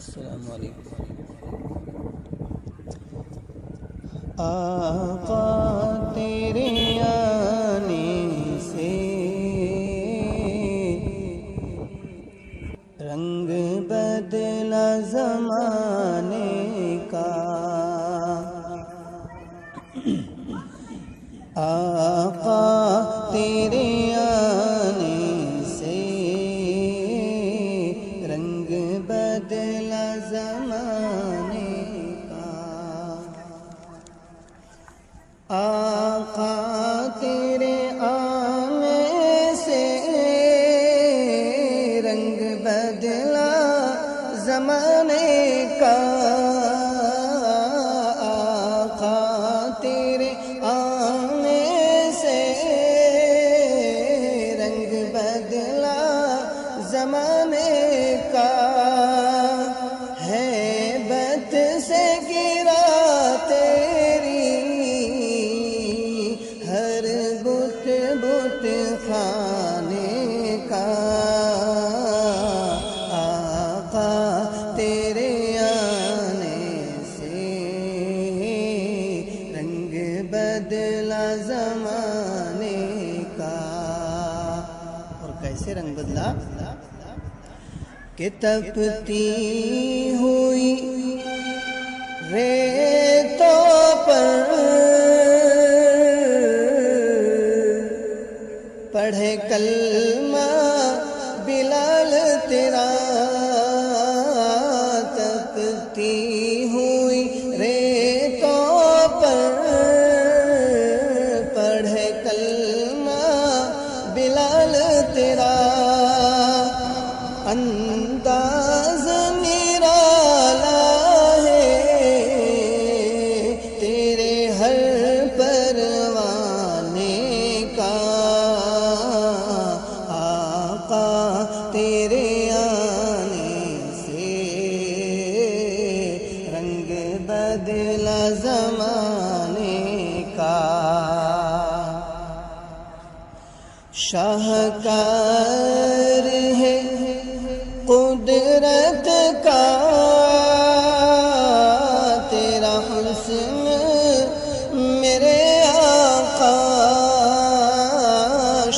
السلام علیکم۔ آقا تیرے آنے سے رنگ بدلا زمانے کا، آقا تیرے آنے سے رنگ بدلا زمانے کا، آقا تیرے آنے سے رنگ بدلا زمانے کا، آقا تیرے آنے سے رنگ بدلا زمانے کا، ہیبت سے گرا تیری ہر بت بت خانے کا، آقا تیرے آنے سے رنگ بدلا زمانے کا۔ اور کیسے رنگ بدلا کہ تپتی ہوئی ریتوں پر پڑھے کلمہ بلال تیرا، تپتی ہوئی ریتوں پر پڑھے کلمہ بلال تیرا، انداز نرالا ہے تیرے ہر پروانے کا، آقا تیرے آنے سے رنگ بدلا زمانے کا، شاہکار ہے قدرت کا تیرا حسن میرے آقا،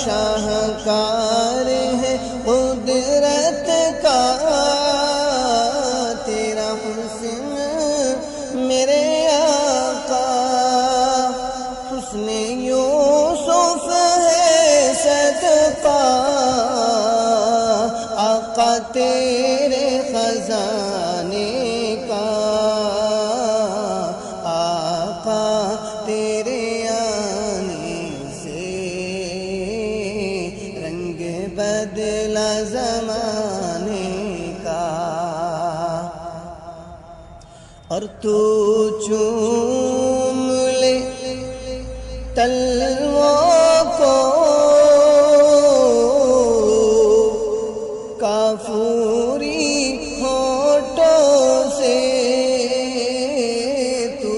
شاہکار ہے قدرت کا تیرا حسن میرے آقا، حسن یوسف ہے صدقہ آقا تیرے خزانے کا، آقا تیرے آنے سے رنگ بدلا زمانے کا، اور تو چوم لے تلووں کو کافوری ہونٹوں سے، تو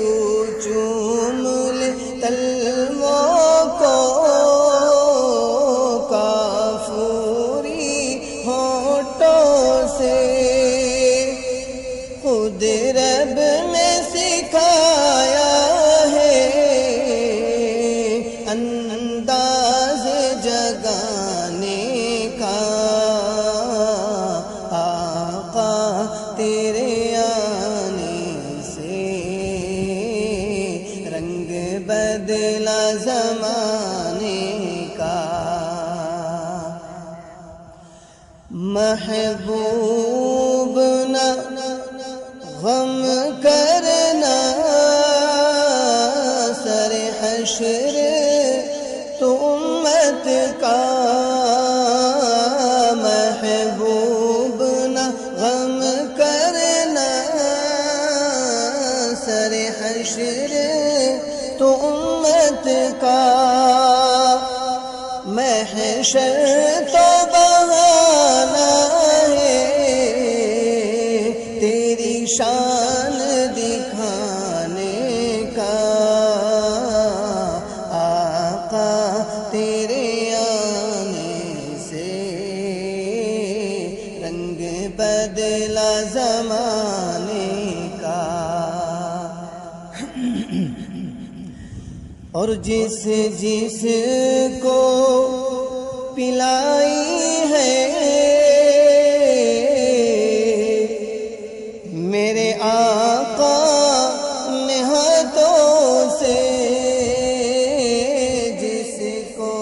چوم لے تلووں کو کافوری ہونٹوں سے، خود رب نے سکھایا ہے انداز جگانے کا، آقا تیرے آنے سے رنگ بدلا زمانے کا، محبوب نہ غم کرنا سر حشر تو امت کا، محبوب نہ غم کرنا سر حشر تو امت کا، محشر تو بہانہ ہے تیری شان دکھانے کا، آقا تیرے آنے سے رنگ بدلا زمانے اور جس جس کو پلائی ہے میرے آقا نے ہاتھوں سے، جس کو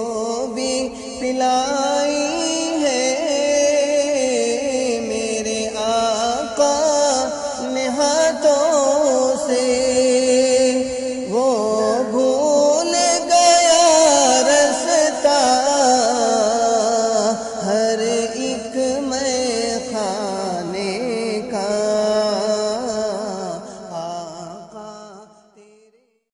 بھی پلائی